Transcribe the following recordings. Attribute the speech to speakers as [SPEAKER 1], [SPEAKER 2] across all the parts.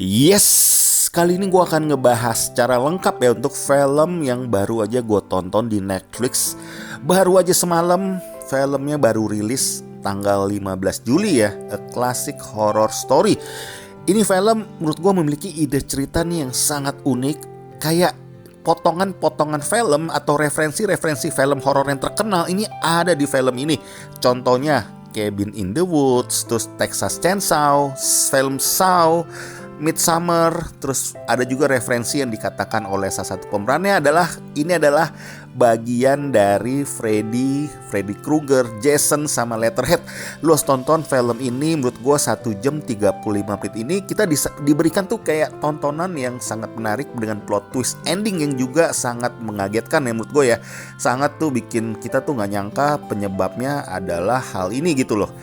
[SPEAKER 1] Yes, kali ini gue akan ngebahas secara lengkap ya untuk film yang baru aja gue tonton di Netflix. Baru aja semalam, filmnya baru rilis tanggal 15 Juli ya, A Classic Horror Story. Ini film menurut gue memiliki ide cerita nih yang sangat unik, kayak potongan-potongan film atau referensi-referensi film horor yang terkenal ini ada di film ini. Contohnya Cabin in the Woods, terus Texas Chainsaw, film Saw, Midsummer, terus ada juga referensi yang dikatakan oleh salah satu pemerannya adalah ini adalah bagian dari Freddy Krueger, Jason sama Leatherhead. Lu harus tonton film ini, menurut gue 1 jam 35 menit ini kita diberikan tuh kayak tontonan yang sangat menarik dengan plot twist ending yang juga sangat mengagetkan ya menurut gue ya. Sangat tuh bikin kita tuh gak nyangka penyebabnya adalah hal ini gitu loh.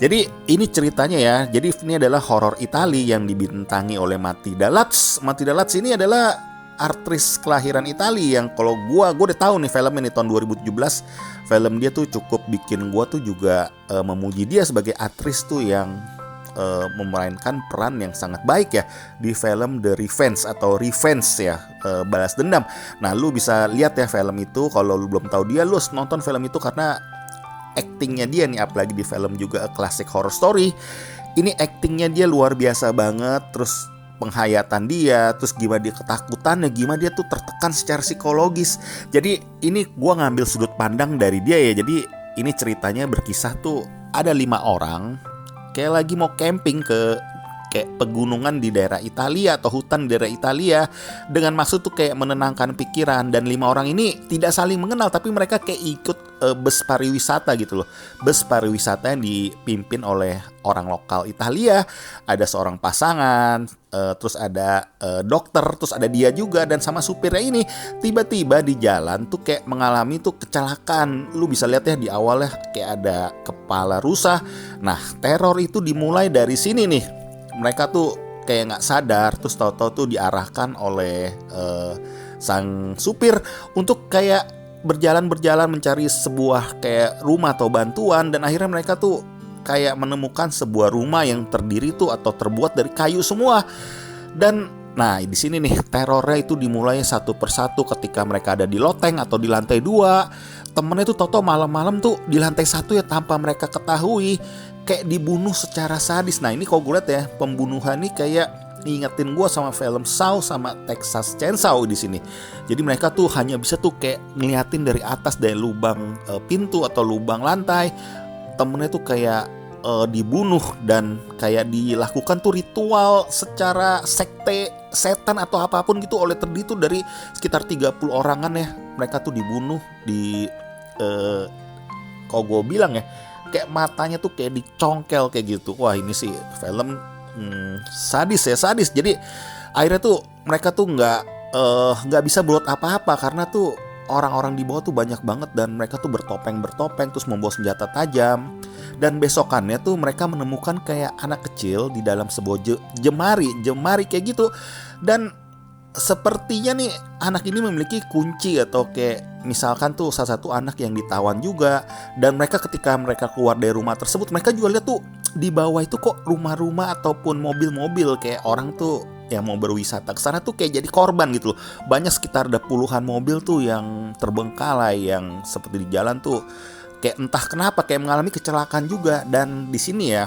[SPEAKER 1] Jadi ini ceritanya ya. Jadi ini adalah horor Italia yang dibintangi oleh Matilda Lutz. Matilda Lutz ini adalah aktris kelahiran Italia yang kalau gua udah tahu nih film ini tahun 2017. Film dia tuh cukup bikin gua tuh juga memuji dia sebagai aktris tuh yang memainkan peran yang sangat baik ya di film The Revenge atau Revenge ya, balas dendam. Nah, lu bisa lihat ya film itu kalau lu belum tahu dia, lu harus nonton film itu karena actingnya dia nih, apalagi di film juga A Classic Horror Story. Ini actingnya dia luar biasa banget. Terus penghayatan dia, terus gimana dia ketakutannya, gimana dia tuh tertekan secara psikologis. Jadi ini gue ngambil sudut pandang dari dia ya. Jadi ini ceritanya berkisah tuh ada 5 orang kayak lagi mau camping ke kayak pegunungan di daerah Italia atau hutan di daerah Italia dengan maksud tuh kayak menenangkan pikiran. Dan 5 orang ini tidak saling mengenal tapi mereka kayak ikut bus pariwisata gitu loh. Bus pariwisata yang dipimpin oleh orang lokal Italia. Ada seorang pasangan, terus ada dokter, terus ada dia juga dan sama supirnya ini. Tiba-tiba di jalan tuh kayak mengalami tuh kecelakaan. Lu bisa lihat ya di awal ya kayak ada kepala rusa. Nah, teror itu dimulai dari sini nih. Mereka tuh kayak gak sadar, terus tahu-tahu tuh diarahkan oleh sang supir untuk kayak berjalan-berjalan mencari sebuah kayak rumah atau bantuan. Dan akhirnya mereka tuh kayak menemukan sebuah rumah yang terdiri tuh atau terbuat dari kayu semua. Dan nah di sini nih terornya itu dimulai satu persatu ketika mereka ada di loteng atau di lantai 2. Temennya tuh tahu-tahu malam-malam tuh di lantai 1 ya tanpa mereka ketahui kayak dibunuh secara sadis. Nah ini kalau gue lihat ya pembunuhan ini kayak ngingetin gue sama film Saw sama Texas Chainsaw di sini. Jadi mereka tuh hanya bisa tuh kayak ngeliatin dari atas dari lubang pintu atau lubang lantai. Temennya tuh kayak dibunuh dan kayak dilakukan tuh ritual secara sekte setan atau apapun gitu oleh terdiri tuh dari sekitar 30 orangan ya. Mereka tuh dibunuh di kalau gue bilang ya kayak matanya tuh kayak dicongkel kayak gitu. Wah ini sih film sadis ya, sadis. Jadi akhirnya tuh mereka tuh nggak bisa buat apa-apa karena tuh orang-orang di bawah tuh banyak banget dan mereka tuh bertopeng terus membawa senjata tajam. Dan besokannya tuh mereka menemukan kayak anak kecil di dalam sebuah jemari kayak gitu. Dan sepertinya nih anak ini memiliki kunci atau kayak misalkan tuh salah satu anak yang ditawan juga. Dan mereka ketika mereka keluar dari rumah tersebut mereka juga lihat tuh di bawah itu kok rumah-rumah ataupun mobil-mobil kayak orang tuh yang mau berwisata ke sana tuh kayak jadi korban gitu loh. Banyak sekitar ada puluhan mobil tuh yang terbengkalai yang seperti di jalan tuh kayak entah kenapa kayak mengalami kecelakaan juga. Dan di sini ya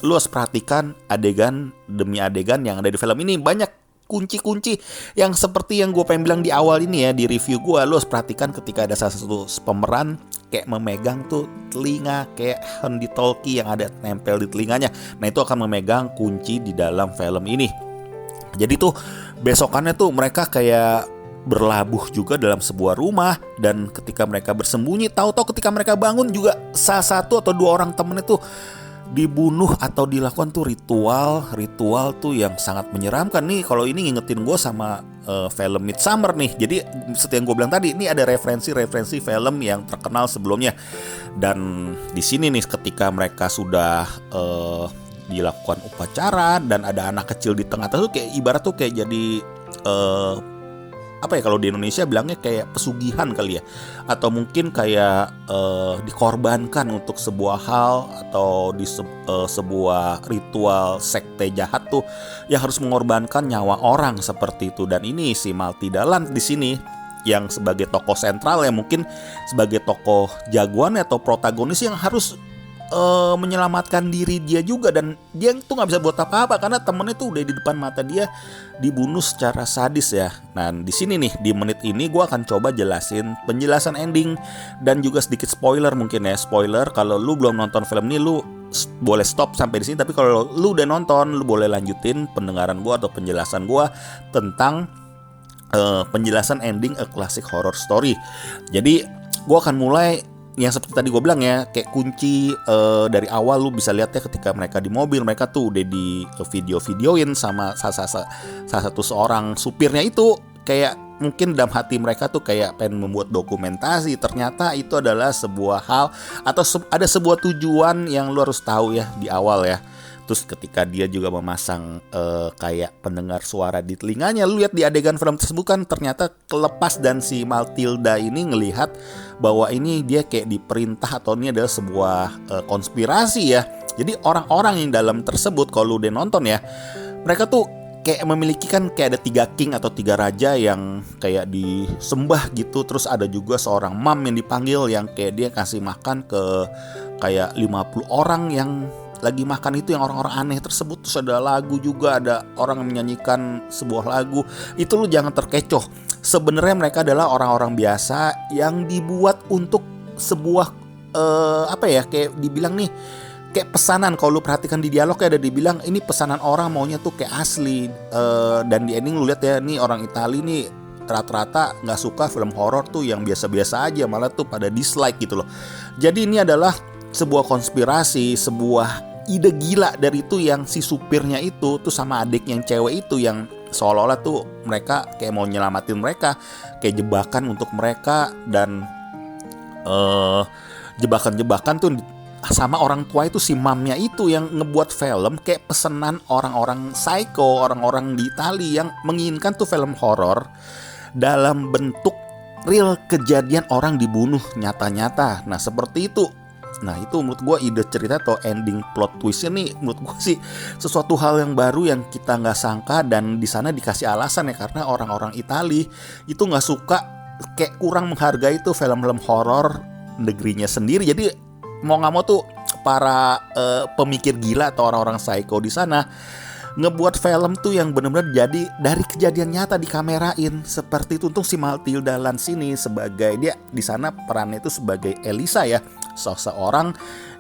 [SPEAKER 1] lu harus perhatikan adegan demi adegan yang ada di film ini. Banyak kunci-kunci yang seperti yang gue pengen bilang di awal ini ya di review gue. Lu harus perhatikan ketika ada salah satu pemeran kayak memegang tuh telinga kayak Handy Talkie yang ada nempel di telinganya. Nah itu akan memegang kunci di dalam film ini. Jadi tuh besokannya tuh mereka kayak berlabuh juga dalam sebuah rumah. Dan ketika mereka bersembunyi, tahu-tahu ketika mereka bangun juga salah satu atau 2 orang temennya tuh dibunuh atau dilakukan tuh ritual tuh yang sangat menyeramkan nih. Kalau ini ngingetin gue sama film Midsummer nih. Jadi seperti yang gue bilang tadi, ini ada referensi film yang terkenal sebelumnya. Dan di sini nih ketika mereka sudah dilakukan upacara dan ada anak kecil di tengah tuh kayak ibarat tuh kayak jadi apa ya, kalau di Indonesia bilangnya kayak pesugihan kali ya, atau mungkin kayak dikorbankan untuk sebuah hal atau di sebuah ritual sekte jahat tuh yang harus mengorbankan nyawa orang seperti itu. Dan ini si Maltidalan di sini yang sebagai tokoh sentral, yang mungkin sebagai tokoh jagoan atau protagonis yang harus menyelamatkan diri dia juga, dan dia tuh nggak bisa buat apa-apa karena temennya tuh udah di depan mata dia dibunuh secara sadis ya. Nah di sini nih di menit ini gue akan coba jelasin penjelasan ending dan juga sedikit spoiler mungkin ya. Spoiler, kalau lu belum nonton film ini lu boleh stop sampai di sini, tapi kalau lu udah nonton lu boleh lanjutin pendengaran gue atau penjelasan gue tentang penjelasan ending A Classic Horror Story. Jadi gue akan mulai yang seperti tadi gue bilang ya, kayak kunci dari awal lu bisa lihat ya, ketika mereka di mobil, mereka tuh udah di video-videoin sama salah satu seorang supirnya itu, kayak mungkin dalam hati mereka tuh kayak pengen membuat dokumentasi. Ternyata itu adalah sebuah hal atau ada sebuah tujuan yang lu harus tahu ya di awal ya. Terus ketika dia juga memasang kayak pendengar suara di telinganya, lu lihat di adegan film tersebut kan ternyata kelepas, dan si Matilda ini ngelihat bahwa ini dia kayak diperintah atau ini adalah sebuah konspirasi ya. Jadi orang-orang yang dalam tersebut, kalau lu udah nonton ya, mereka tuh kayak memiliki kan kayak ada 3 king atau 3 raja yang kayak disembah gitu. Terus ada juga seorang mam yang dipanggil yang kayak dia kasih makan ke kayak 50 orang yang lagi makan itu, yang orang-orang aneh tersebut. Terus ada lagu juga, ada orang yang menyanyikan sebuah lagu. Itu lu jangan terkecoh. Sebenarnya mereka adalah orang-orang biasa yang dibuat untuk sebuah apa ya, kayak dibilang nih kayak pesanan. Kalau lu perhatikan di dialog ya ada dibilang ini pesanan orang maunya tuh kayak asli. Dan di ending lu lihat ya, nih orang Itali nih rata-rata nggak suka film horor tuh yang biasa-biasa aja, malah tuh pada dislike gitu loh. Jadi ini adalah sebuah konspirasi, sebuah ide gila dari itu yang si supirnya itu tuh sama adik yang cewek itu, yang seolah-olah tuh mereka kayak mau nyelamatin mereka, kayak jebakan untuk mereka. Dan jebakan-jebakan tuh sama orang tua itu, si mamnya itu yang ngebuat film kayak pesanan orang-orang psycho, orang-orang di Itali yang menginginkan tuh film horor dalam bentuk real kejadian orang dibunuh nyata-nyata. Nah seperti itu. Nah itu menurut gue ide cerita atau ending plot twistnya nih menurut gue sih sesuatu hal yang baru yang kita nggak sangka. Dan di sana dikasih alasan ya, karena orang-orang Itali itu nggak suka, kayak kurang menghargai tuh film-film horor negerinya sendiri. Jadi mau nggak mau tuh para pemikir gila atau orang-orang psycho di sana ngebuat film tuh yang benar-benar jadi dari kejadian nyata dikamerain seperti itu. Untuk si Matilda Lance ini sebagai, dia di sana perannya itu sebagai Elisa ya, seseorang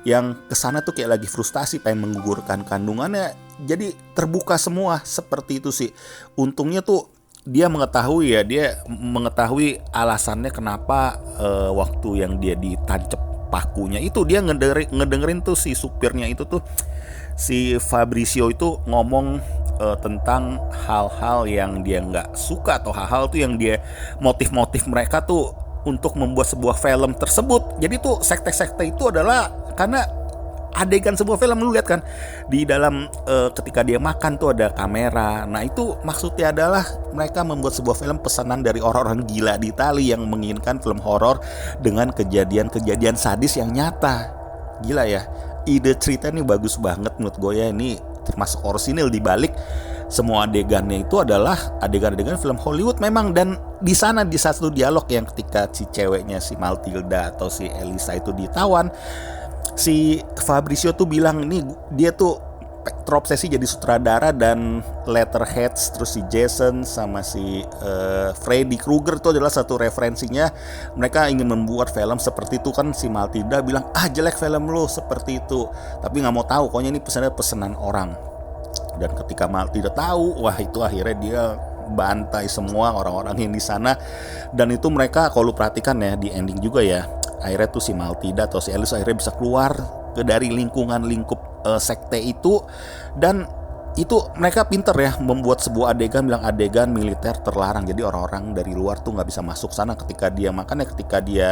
[SPEAKER 1] yang kesana tuh kayak lagi frustasi pengen menggugurkan kandungannya. Jadi terbuka semua seperti itu sih. Untungnya tuh dia mengetahui mengetahui alasannya kenapa waktu yang dia ditancap pakunya itu, dia ngedengerin tuh si supirnya itu tuh, si Fabrizio itu ngomong tentang hal-hal yang dia nggak suka atau hal-hal tuh yang dia motif-motif mereka tuh untuk membuat sebuah film tersebut. Jadi tuh sekte-sekte itu adalah karena adegan sebuah film, lu lihat kan di dalam ketika dia makan tuh ada kamera. Nah itu maksudnya adalah mereka membuat sebuah film pesanan dari orang-orang gila di Itali yang menginginkan film horor dengan kejadian-kejadian sadis yang nyata. Gila ya, ide cerita ini bagus banget menurut gue ya. Ini termasuk orisinil di balik semua adegannya itu adalah adegan-adegan film Hollywood memang. Dan di sana di satu dialog yang ketika si ceweknya si Matilda atau si Elisa itu ditawan, si Fabrizio tuh bilang ini dia tuh terobsesi jadi sutradara, dan Letterheads, terus si Jason sama si Freddy Krueger itu adalah satu referensinya. Mereka ingin membuat film seperti itu kan. Si Matilda bilang jelek film lo seperti itu, tapi nggak mau tahu pokoknya ini pesanan orang. Dan ketika Matilda tahu, wah itu akhirnya dia bantai semua orang-orang yang di sana. Dan itu mereka kalau lu perhatikan ya di ending juga ya, akhirnya tuh si Matilda atau si Elisa akhirnya bisa keluar dari lingkup sekte itu. Dan itu mereka pinter ya membuat sebuah adegan, bilang adegan militer terlarang. Jadi orang-orang dari luar tuh nggak bisa masuk sana. Ketika dia makan ya, ketika dia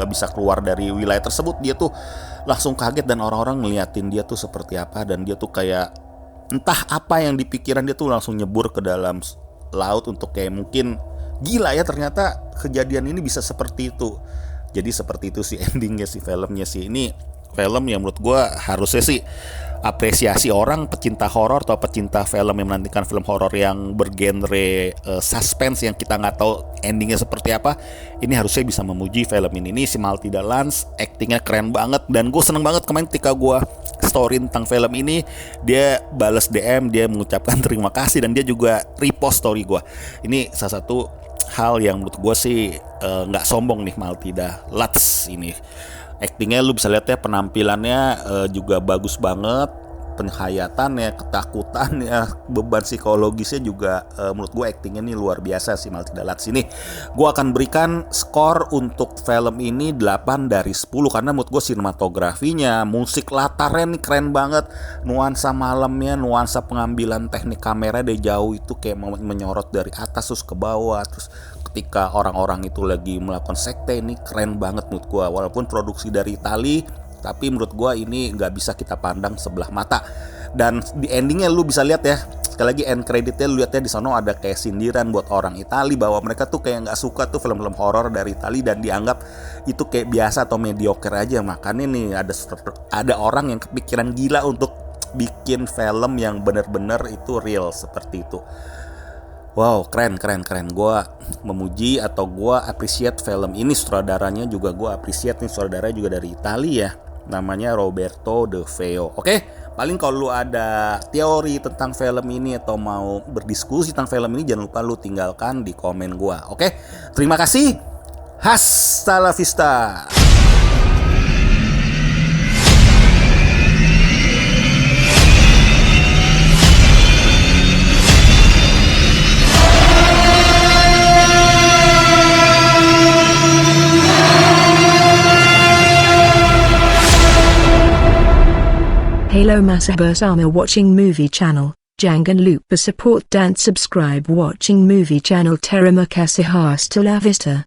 [SPEAKER 1] bisa keluar dari wilayah tersebut, dia tuh langsung kaget dan orang-orang ngeliatin dia tuh seperti apa. Dan dia tuh kayak entah apa yang di pikiran dia tuh langsung nyebur ke dalam laut untuk kayak mungkin Gila ya, ternyata kejadian ini bisa seperti itu. Jadi seperti itu sih endingnya si filmnya sih. Ini film yang menurut gue harusnya sih apresiasi orang pecinta horor atau pecinta film yang menantikan film horor yang bergenre suspense yang kita nggak tahu endingnya seperti apa. Ini harusnya bisa memuji film ini. Ini si Matilda Lance actingnya keren banget, dan gue seneng banget kemarin ketika gue story tentang film ini, dia balas DM, dia mengucapkan terima kasih, dan dia juga repost story gue. Ini salah satu hal yang menurut gue sih nggak sombong nih Matilda Lance ini. Actingnya lu bisa lihat ya, penampilannya juga bagus banget, penghayatannya, ketakutannya, beban psikologisnya juga menurut gue actingnya ini luar biasa sih Matilda Lance ini. Gue akan berikan skor untuk film ini 8 dari 10 karena menurut gue sinematografinya, musik latarnya nih keren banget, nuansa malamnya, nuansa pengambilan teknik kamera dari jauh itu kayak menyorot dari atas terus ke bawah, terus ketika orang-orang itu lagi melakukan sekte, ini keren banget menurut gue. Walaupun produksi dari Itali, tapi menurut gue ini nggak bisa kita pandang sebelah mata. Dan di endingnya lu bisa lihat ya, sekali lagi end creditnya lu lihat ya, di sana ada kayak sindiran buat orang Itali bahwa mereka tuh kayak nggak suka tuh film-film horor dari Itali dan dianggap itu kayak biasa atau mediocre aja. Makanya nih ada orang yang kepikiran gila untuk bikin film yang bener-bener itu real seperti itu. Wow, keren. Gue memuji atau gue appreciate film ini. Sutradaranya juga gue appreciate nih, sutradaranya juga dari Italia ya. Namanya Roberto De Feo. Oke, paling kalau lu ada teori tentang film ini atau mau berdiskusi tentang film ini, jangan lupa lu tinggalkan di komen gue. Oke, terima kasih. Hasta la vista.
[SPEAKER 2] Halo masa bersama Watching Movie Channel. Jangan lupa support dan subscribe Watching Movie Channel. Terima kasih, hasta la vista.